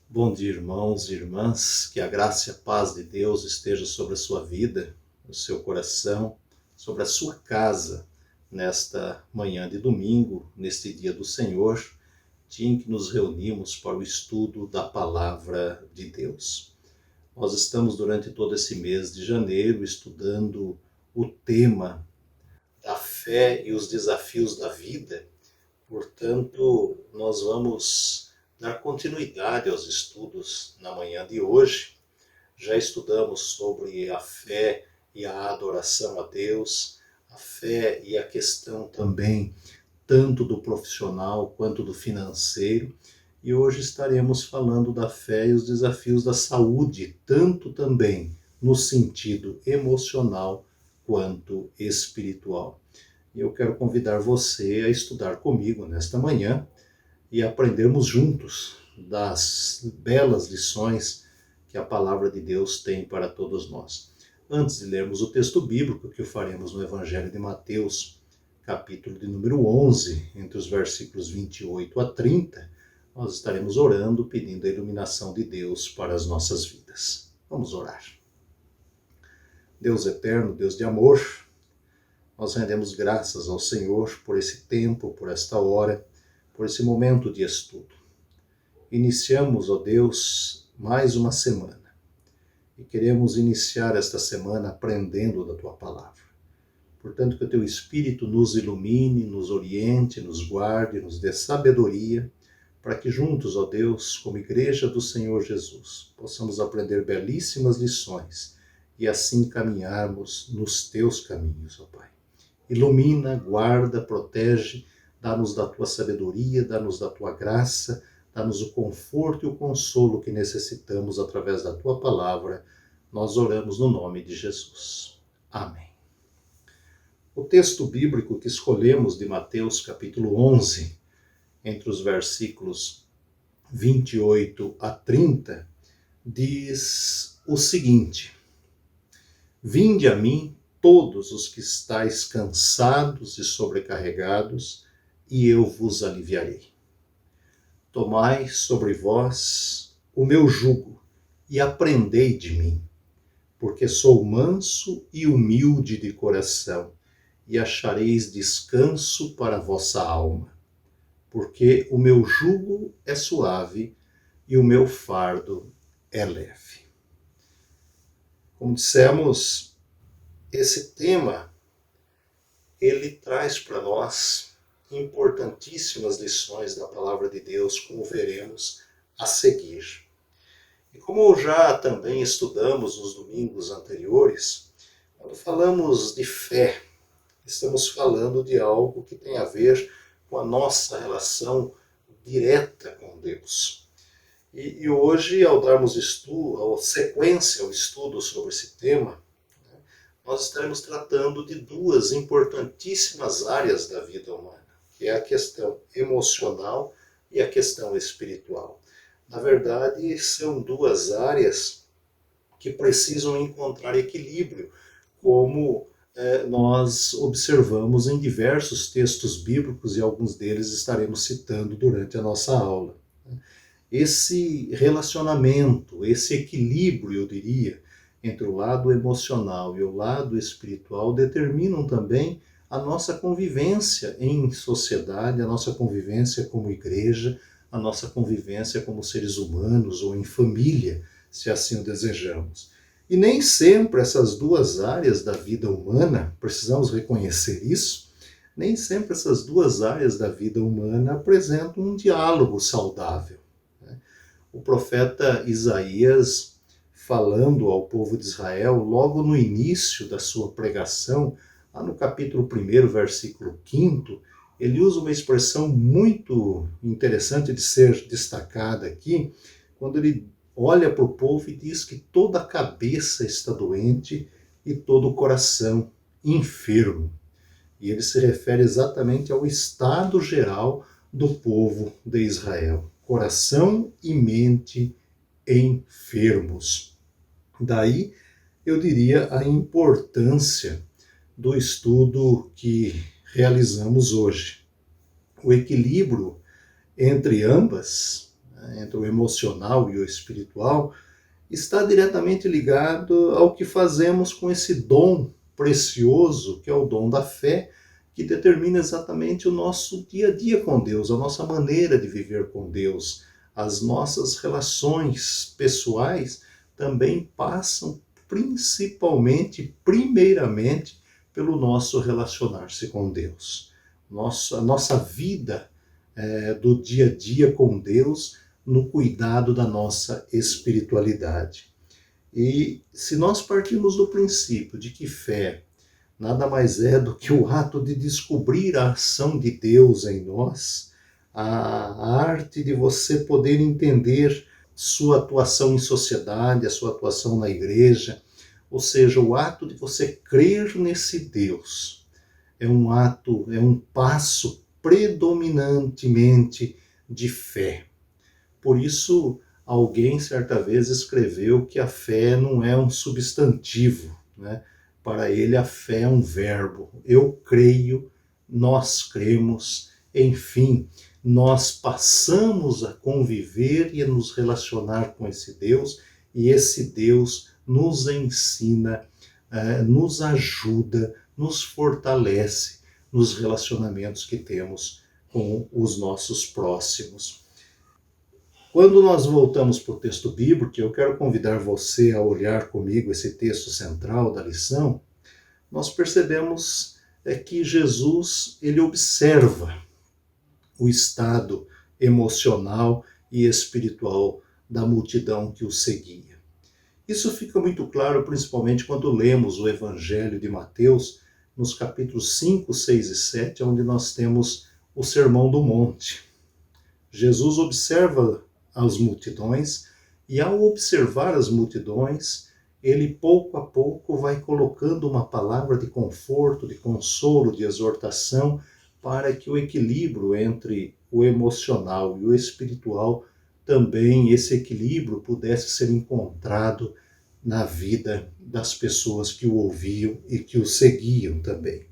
Bom dia, irmãos e irmãs, que a graça e a paz de Deus esteja sobre a sua vida, no seu coração, sobre a sua casa, nesta manhã de domingo, neste dia do Senhor, dia em que nos reunimos para o estudo da Palavra de Deus. Nós estamos durante todo esse mês de janeiro estudando o tema da fé e os desafios da vida. Portanto, nós vamos dar continuidade aos estudos na manhã de hoje. Já estudamos sobre a fé e a adoração a Deus, a fé e a questão também tanto do profissional quanto do financeiro. E hoje estaremos falando da fé e os desafios da saúde, tanto também no sentido emocional quanto espiritual. E eu quero convidar você a estudar comigo nesta manhã e aprendermos juntos das belas lições que a palavra de Deus tem para todos nós. Antes de lermos o texto bíblico, que o faremos no Evangelho de Mateus, capítulo de número 11, entre os versículos 28 a 30, nós estaremos orando, pedindo a iluminação de Deus para as nossas vidas. Vamos orar. Deus eterno, Deus de amor, nós rendemos graças ao Senhor por esse tempo, por esta hora, por esse momento de estudo. Iniciamos, ó Deus, mais uma semana e queremos iniciar esta semana aprendendo da Tua Palavra. Portanto, que o Teu Espírito nos ilumine, nos oriente, nos guarde, nos dê sabedoria, para que juntos, ó Deus, como Igreja do Senhor Jesus, possamos aprender belíssimas lições e assim caminharmos nos Teus caminhos, ó Pai. Ilumina, guarda, protege, dá-nos da Tua sabedoria, dá-nos da Tua graça, dá-nos o conforto e o consolo que necessitamos através da Tua Palavra. Nós oramos no nome de Jesus. Amém. O texto bíblico que escolhemos de Mateus capítulo 11, entre os versículos 28 a 30, diz o seguinte: Vinde a mim todos os que estáis cansados e sobrecarregados, e eu vos aliviarei. Tomai sobre vós o meu jugo e aprendei de mim, porque sou manso e humilde de coração, e achareis descanso para a vossa alma, porque o meu jugo é suave e o meu fardo é leve. Como dissemos, esse tema, ele traz para nós importantíssimas lições da Palavra de Deus, como veremos a seguir. E como já também estudamos nos domingos anteriores, quando falamos de fé, estamos falando de algo que tem a ver com a nossa relação direta com Deus. E hoje, ao darmos sequência ao estudo sobre esse tema, nós estaremos tratando de duas importantíssimas áreas da vida humana, que é a questão emocional e a questão espiritual. Na verdade, são duas áreas que precisam encontrar equilíbrio, como nós observamos em diversos textos bíblicos, e alguns deles estaremos citando durante a nossa aula. Esse relacionamento, esse equilíbrio, eu diria, entre o lado emocional e o lado espiritual determinam também a nossa convivência em sociedade, a nossa convivência como igreja, a nossa convivência como seres humanos ou em família, se assim o desejamos. E nem sempre essas duas áreas da vida humana, precisamos reconhecer isso, nem sempre essas duas áreas da vida humana apresentam um diálogo saudável. O profeta Isaías, falando ao povo de Israel, logo no início da sua pregação, lá no capítulo 1, versículo 5, ele usa uma expressão muito interessante de ser destacada aqui, quando ele olha para o povo e diz que toda a cabeça está doente e todo o coração enfermo. E ele se refere exatamente ao estado geral do povo de Israel. Coração e mente enfermos. Daí, eu diria a importância do estudo que realizamos hoje. O equilíbrio entre ambas, né, entre o emocional e o espiritual, está diretamente ligado ao que fazemos com esse dom precioso, que é o dom da fé, que determina exatamente o nosso dia a dia com Deus, a nossa maneira de viver com Deus. As nossas relações pessoais também passam principalmente, primeiramente, pelo nosso relacionar-se com Deus. A nossa vida do dia a dia com Deus, no cuidado da nossa espiritualidade. E se nós partirmos do princípio de que fé nada mais é do que o ato de descobrir a ação de Deus em nós, a arte de você poder entender sua atuação em sociedade, a sua atuação na igreja, ou seja, o ato de você crer nesse Deus, é um ato, é um passo predominantemente de fé. Por isso, alguém certa vez escreveu que a fé não é um substantivo, né? Para ele, a fé é um verbo. Eu creio, nós cremos, enfim, nós passamos a conviver e a nos relacionar com esse Deus, e esse Deus nos ensina, nos ajuda, nos fortalece nos relacionamentos que temos com os nossos próximos. Quando nós voltamos para o texto bíblico, eu quero convidar você a olhar comigo esse texto central da lição, nós percebemos que Jesus, ele observa o estado emocional e espiritual da multidão que o seguia. Isso fica muito claro, principalmente quando lemos o Evangelho de Mateus, nos capítulos 5, 6 e 7, onde nós temos o Sermão do Monte. Jesus observa as multidões, e ao observar as multidões, ele pouco a pouco vai colocando uma palavra de conforto, de consolo, de exortação, para que o equilíbrio entre o emocional e o espiritual, também esse equilíbrio pudesse ser encontrado na vida das pessoas que o ouviam e que o seguiam também.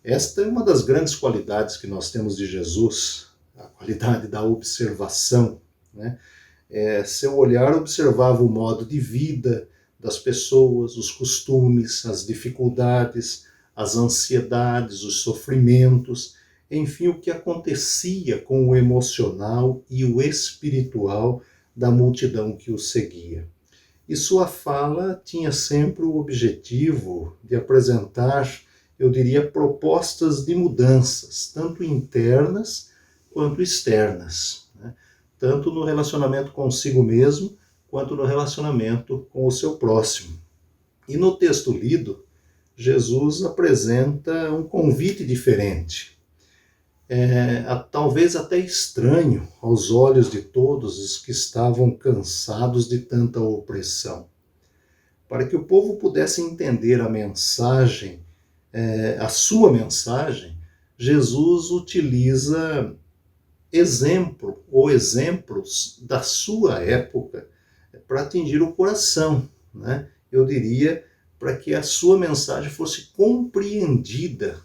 Esta é uma das grandes qualidades que nós temos de Jesus, a qualidade da observação, né? Seu olhar observava o modo de vida das pessoas, os costumes, as dificuldades, as ansiedades, os sofrimentos, enfim, o que acontecia com o emocional e o espiritual da multidão que o seguia. E sua fala tinha sempre o objetivo de apresentar, eu diria, propostas de mudanças, tanto internas quanto externas, né? Tanto no relacionamento consigo mesmo, quanto no relacionamento com o seu próximo. E no texto lido, Jesus apresenta um convite diferente, talvez até estranho aos olhos de todos os que estavam cansados de tanta opressão. Para que o povo pudesse entender a mensagem, a sua mensagem, Jesus utiliza exemplo ou exemplos da sua época para atingir o coração, né? Eu diria, para que a sua mensagem fosse compreendida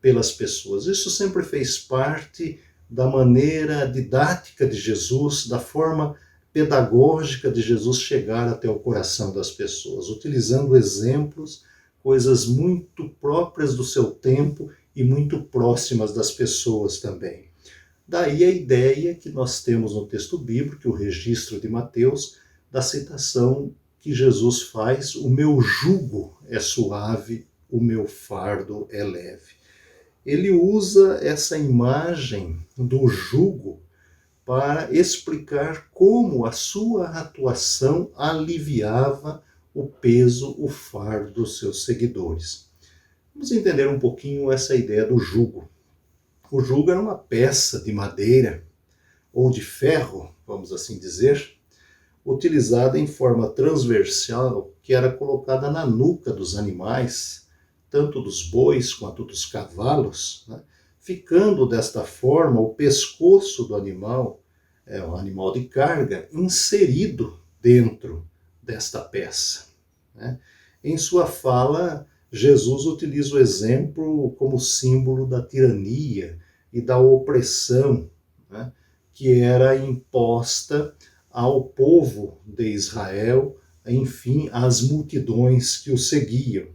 pelas pessoas. Isso sempre fez parte da maneira didática de Jesus, da forma pedagógica de Jesus chegar até o coração das pessoas, utilizando exemplos, coisas muito próprias do seu tempo e muito próximas das pessoas também. Daí a ideia que nós temos no texto bíblico, o registro de Mateus, da citação que Jesus faz: o meu jugo é suave, o meu fardo é leve. Ele usa essa imagem do jugo para explicar como a sua atuação aliviava o peso, o fardo dos seus seguidores. Vamos entender um pouquinho essa ideia do jugo. O jugo era uma peça de madeira ou de ferro, vamos assim dizer, utilizada em forma transversal, que era colocada na nuca dos animais, tanto dos bois quanto dos cavalos, né? Ficando desta forma o pescoço do animal, um animal de carga, inserido dentro desta peça, né? Em sua fala, Jesus utiliza o exemplo como símbolo da tirania e da opressão, né, que era imposta ao povo de Israel, enfim, às multidões que o seguiam.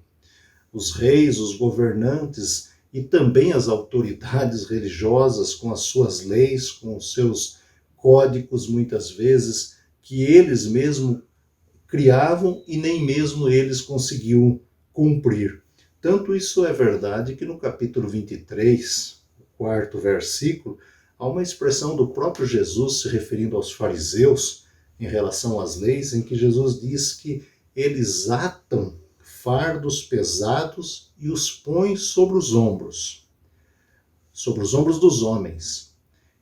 Os reis, os governantes e também as autoridades religiosas, com as suas leis, com os seus códigos, muitas vezes, que eles mesmos criavam e nem mesmo eles conseguiam cumprir. Tanto isso é verdade que no capítulo 23, quarto versículo, há uma expressão do próprio Jesus se referindo aos fariseus em relação às leis, em que Jesus diz que eles atam fardos pesados e os põem sobre os ombros dos homens.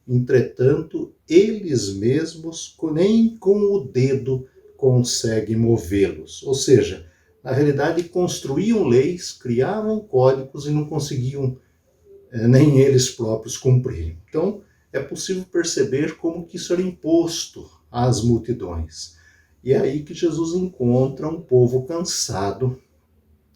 Entretanto, eles mesmos nem com o dedo conseguem movê-los. Ou seja, na realidade construíam leis, criavam códigos e não conseguiam nem eles próprios cumprirem. Então, é possível perceber como que isso era imposto às multidões. E é aí que Jesus encontra um povo cansado,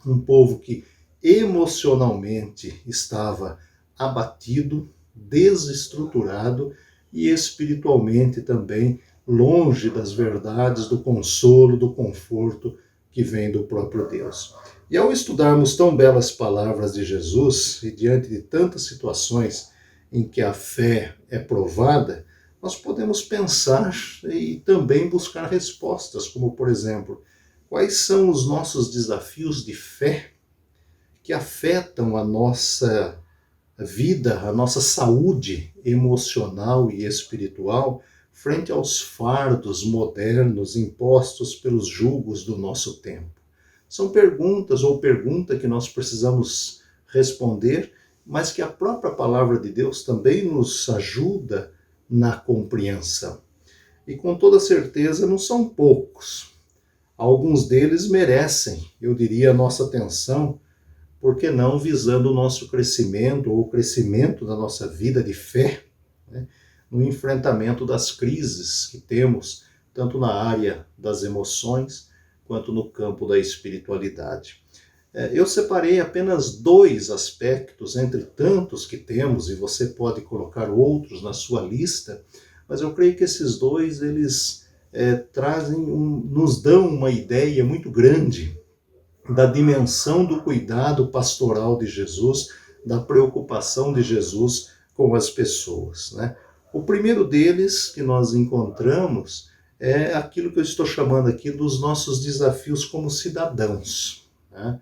um povo que emocionalmente estava abatido, desestruturado e espiritualmente também longe das verdades, do consolo, do conforto que vem do próprio Deus. E ao estudarmos tão belas palavras de Jesus, e diante de tantas situações em que a fé é provada, nós podemos pensar e também buscar respostas, como por exemplo, quais são os nossos desafios de fé que afetam a nossa vida, a nossa saúde emocional e espiritual frente aos fardos modernos impostos pelos julgos do nosso tempo. São perguntas ou pergunta que nós precisamos responder, mas que a própria palavra de Deus também nos ajuda na compreensão. E com toda certeza não são poucos. Alguns deles merecem, eu diria, a nossa atenção, por que não visando o nosso crescimento ou o crescimento da nossa vida de fé, né, no enfrentamento das crises que temos, tanto na área das emoções, quanto no campo da espiritualidade. Eu separei apenas 2 aspectos entre tantos que temos, e você pode colocar outros na sua lista, mas eu creio que esses 2, eles nos dão uma ideia muito grande da dimensão do cuidado pastoral de Jesus, da preocupação de Jesus com as pessoas, né? O primeiro deles que nós encontramos é aquilo que eu estou chamando aqui dos nossos desafios como cidadãos, né?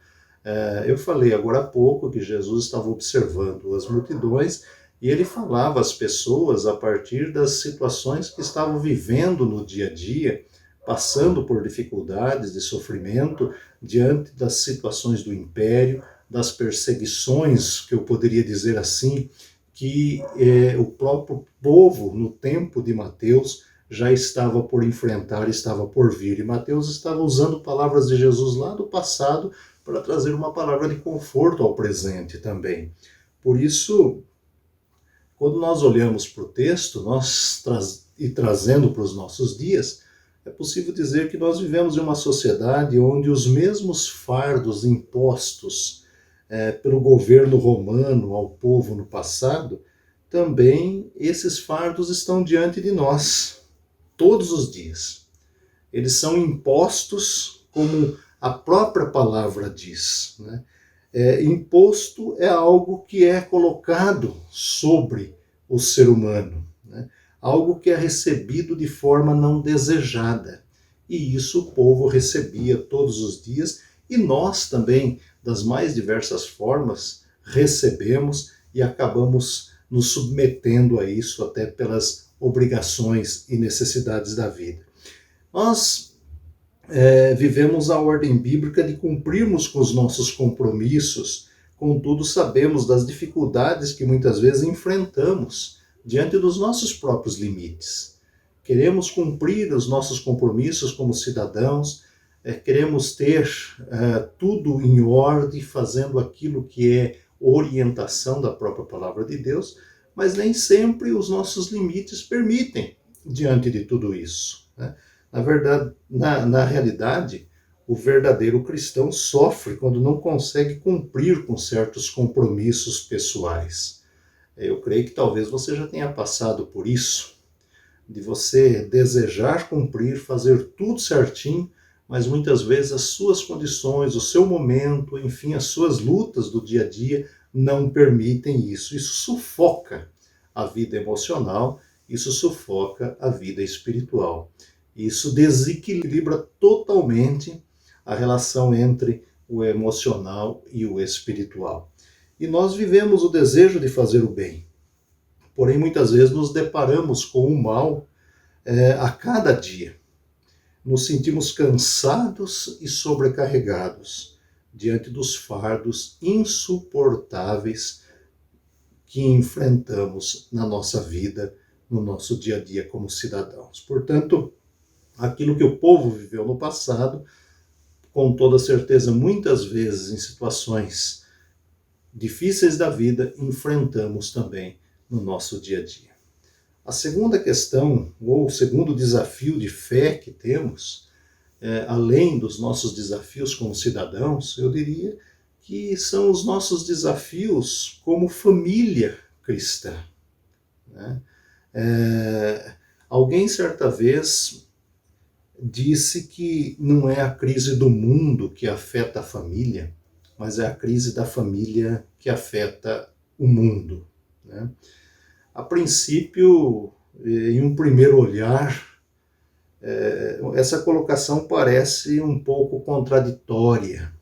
Eu falei agora há pouco que Jesus estava observando as multidões e ele falava às pessoas a partir das situações que estavam vivendo no dia a dia, passando por dificuldades de sofrimento, diante das situações do império, das perseguições, que eu poderia dizer assim, que o próprio povo, no tempo de Mateus, já estava por enfrentar, estava por vir. E Mateus estava usando palavras de Jesus lá do passado para trazer uma palavra de conforto ao presente também. Por isso, quando nós olhamos para o texto, trazendo para os nossos dias, é possível dizer que nós vivemos em uma sociedade onde os mesmos fardos impostos pelo governo romano ao povo no passado, também esses fardos estão diante de nós, todos os dias. Eles são impostos como a própria palavra diz, né? Imposto é algo que é colocado sobre o ser humano, né? Algo que é recebido de forma não desejada. E isso o povo recebia todos os dias, e nós também, das mais diversas formas, recebemos e acabamos nos submetendo a isso até pelas obrigações e necessidades da vida. Nós vivemos a ordem bíblica de cumprirmos com os nossos compromissos, contudo sabemos das dificuldades que muitas vezes enfrentamos diante dos nossos próprios limites. Queremos cumprir os nossos compromissos como cidadãos, queremos ter tudo em ordem, fazendo aquilo que é orientação da própria palavra de Deus, mas nem sempre os nossos limites permitem diante de tudo isso, né? Na verdade, na realidade, o verdadeiro cristão sofre quando não consegue cumprir com certos compromissos pessoais. Eu creio que talvez você já tenha passado por isso, de você desejar cumprir, fazer tudo certinho, mas muitas vezes as suas condições, o seu momento, enfim, as suas lutas do dia a dia não permitem isso. Isso sufoca a vida emocional, isso sufoca a vida espiritual. Isso desequilibra totalmente a relação entre o emocional e o espiritual. E nós vivemos o desejo de fazer o bem, porém muitas vezes nos deparamos com o mal a cada dia. Nos sentimos cansados e sobrecarregados diante dos fardos insuportáveis que enfrentamos na nossa vida, no nosso dia a dia como cidadãos. Portanto, aquilo que o povo viveu no passado, com toda certeza, muitas vezes em situações difíceis da vida, enfrentamos também no nosso dia a dia. A segunda questão, ou o segundo desafio de fé que temos, além dos nossos desafios como cidadãos, eu diria que são os nossos desafios como família cristã. Né? Alguém certa vez disse que não é a crise do mundo que afeta a família, mas é a crise da família que afeta o mundo. Né? A princípio, em um primeiro olhar, essa colocação parece um pouco contraditória.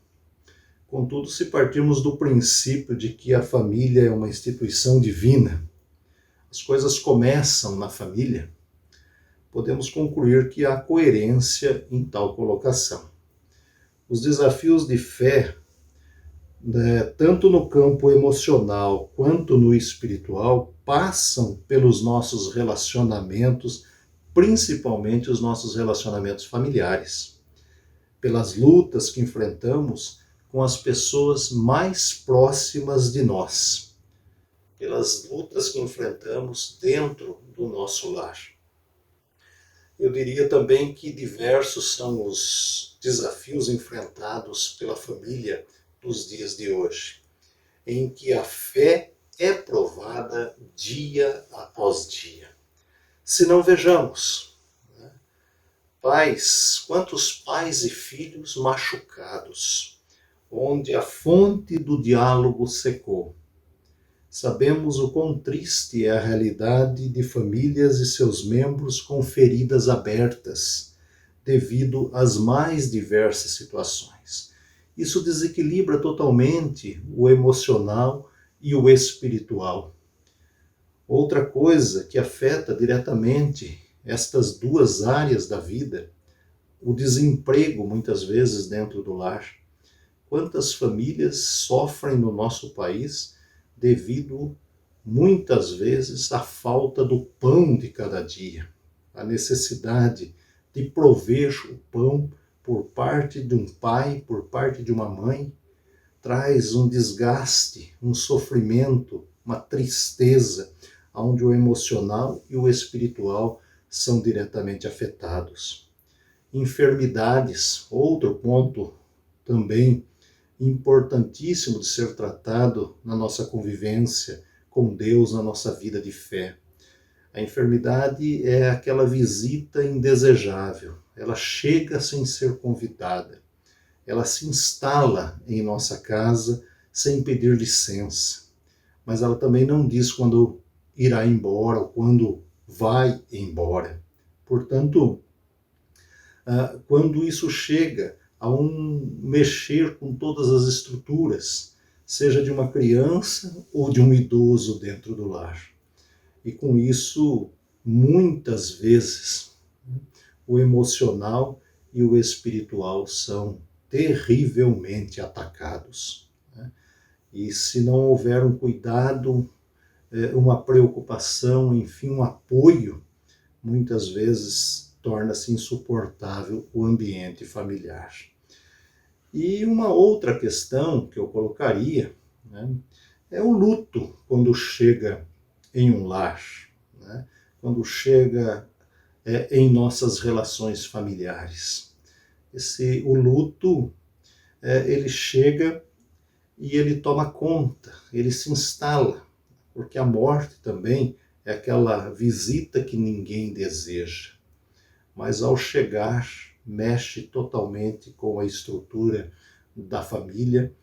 Contudo, se partirmos do princípio de que a família é uma instituição divina, as coisas começam na família, podemos concluir que há coerência em tal colocação. Os desafios de fé, tanto no campo emocional quanto no espiritual, passam pelos nossos relacionamentos, principalmente os nossos relacionamentos familiares, pelas lutas que enfrentamos com as pessoas mais próximas de nós, pelas lutas que enfrentamos dentro do nosso lar. Eu diria também que diversos são os desafios enfrentados pela família nos dias de hoje, em que a fé é provada dia após dia. Se não vejamos, pais, quantos pais e filhos machucados, onde a fonte do diálogo secou. Sabemos o quão triste é a realidade de famílias e seus membros com feridas abertas, devido às mais diversas situações. Isso desequilibra totalmente o emocional e o espiritual. Outra coisa que afeta diretamente estas duas áreas da vida, o desemprego muitas vezes dentro do lar. Quantas famílias sofrem no nosso país devido muitas vezes à falta do pão de cada dia, a necessidade de prover o pão por parte de um pai, por parte de uma mãe, traz um desgaste, um sofrimento, uma tristeza, onde o emocional e o espiritual são diretamente afetados. Enfermidades, outro ponto também importantíssimo de ser tratado na nossa convivência com Deus, na nossa vida de fé. A enfermidade é aquela visita indesejável, ela chega sem ser convidada, ela se instala em nossa casa sem pedir licença, mas ela também não diz quando irá embora ou quando vai embora. Portanto, quando isso chega a um mexer com todas as estruturas, seja de uma criança ou de um idoso dentro do lar. E com isso, muitas vezes, o emocional e o espiritual são terrivelmente atacados. E se não houver um cuidado, uma preocupação, enfim, um apoio, muitas vezes torna-se insuportável o ambiente familiar. E uma outra questão que eu colocaria, é o luto quando chega em um lar, quando chega em nossas relações familiares. O luto, ele chega e ele toma conta, ele se instala, porque a morte também é aquela visita que ninguém deseja, mas ao chegar, mexe totalmente com a estrutura da família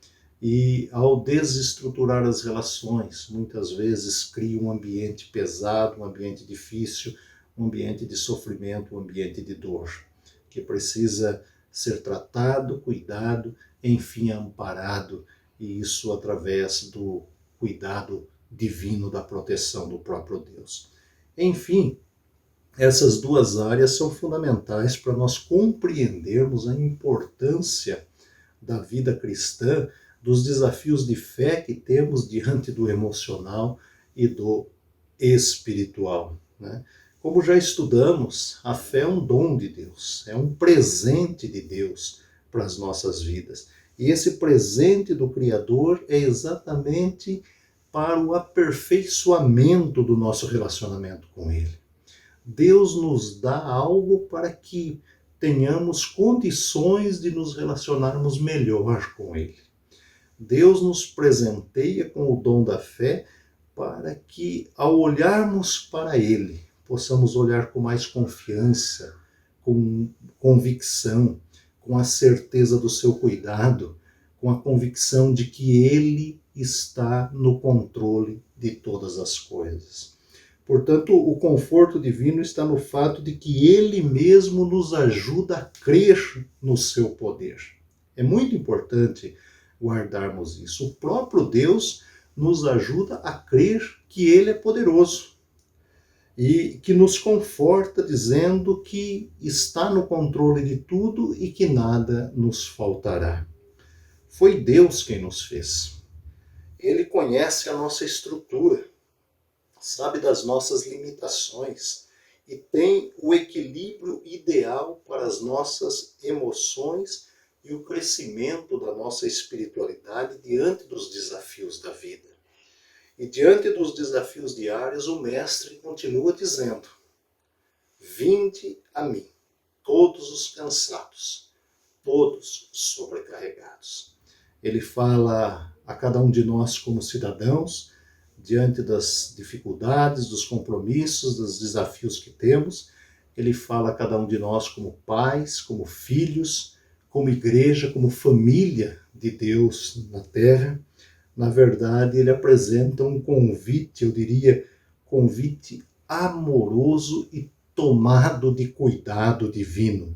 e ao desestruturar as relações, muitas vezes cria um ambiente pesado, um ambiente difícil, um ambiente de sofrimento, um ambiente de dor, que precisa ser tratado, cuidado, enfim, amparado, e isso através do cuidado divino, da proteção do próprio Deus. Enfim, essas duas áreas são fundamentais para nós compreendermos a importância da vida cristã, dos desafios de fé que temos diante do emocional e do espiritual, né? Como já estudamos, a fé é um dom de Deus, é um presente de Deus para as nossas vidas. E esse presente do Criador é exatamente para o aperfeiçoamento do nosso relacionamento com Ele. Deus nos dá algo para que tenhamos condições de nos relacionarmos melhor com Ele. Deus nos presenteia com o dom da fé para que, ao olharmos para Ele, possamos olhar com mais confiança, com convicção, com a certeza do seu cuidado, com a convicção de que Ele está no controle de todas as coisas. Portanto, o conforto divino está no fato de que Ele mesmo nos ajuda a crer no seu poder. É muito importante guardarmos isso. O próprio Deus nos ajuda a crer que Ele é poderoso e que nos conforta dizendo que está no controle de tudo e que nada nos faltará. Foi Deus quem nos fez. Ele conhece a nossa estrutura, sabe das nossas limitações e tem o equilíbrio ideal para as nossas emoções e o crescimento da nossa espiritualidade diante dos desafios da vida. E diante dos desafios diários, o Mestre continua dizendo: vinde a mim, todos os cansados, todos sobrecarregados. Ele fala a cada um de nós como cidadãos, diante das dificuldades, dos compromissos, dos desafios que temos. Ele fala a cada um de nós como pais, como filhos, como igreja, como família de Deus na terra. Na verdade, ele apresenta um convite, eu diria, convite amoroso e tomado de cuidado divino.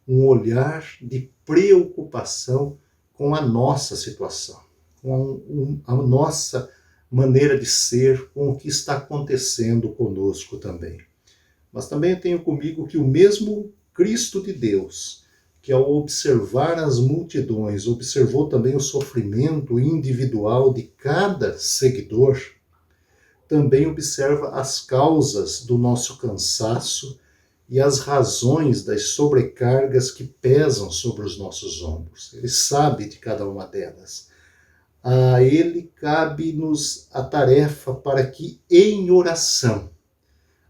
Um olhar de preocupação com a nossa situação, com a nossa maneira de ser, com o que está acontecendo conosco também. Mas também eu tenho comigo que o mesmo Cristo de Deus, que ao observar as multidões, observou também o sofrimento individual de cada seguidor, também observa as causas do nosso cansaço e as razões das sobrecargas que pesam sobre os nossos ombros. Ele sabe de cada uma delas. A Ele cabe-nos a tarefa para que, em oração,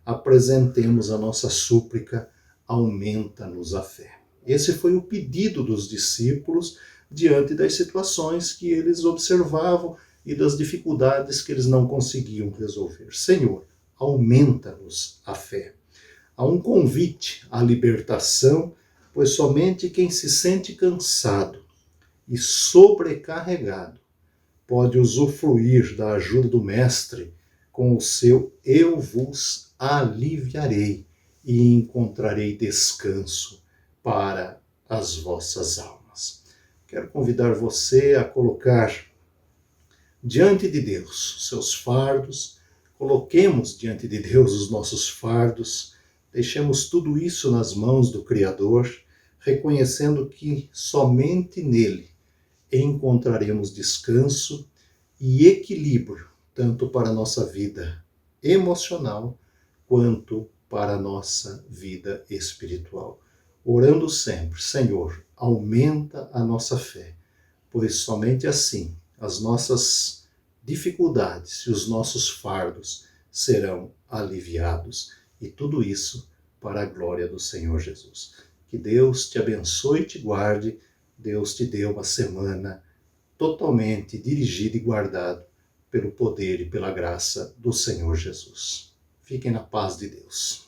apresentemos a nossa súplica: aumenta-nos a fé. Esse foi o pedido dos discípulos diante das situações que eles observavam e das dificuldades que eles não conseguiam resolver. Senhor, aumenta-nos a fé. Há um convite à libertação, pois somente quem se sente cansado e sobrecarregado pode usufruir da ajuda do Mestre com o seu eu vos aliviarei e encontrarei descanso para as vossas almas. Quero convidar você a colocar diante de Deus seus fardos, coloquemos diante de Deus os nossos fardos, deixemos tudo isso nas mãos do Criador, reconhecendo que somente nele encontraremos descanso e equilíbrio, tanto para a nossa vida emocional quanto para a nossa vida espiritual. Orando sempre: Senhor, aumenta a nossa fé, pois somente assim as nossas dificuldades e os nossos fardos serão aliviados, e tudo isso para a glória do Senhor Jesus. Que Deus te abençoe e te guarde. Deus te dê uma semana totalmente dirigida e guardada pelo poder e pela graça do Senhor Jesus. Fiquem na paz de Deus.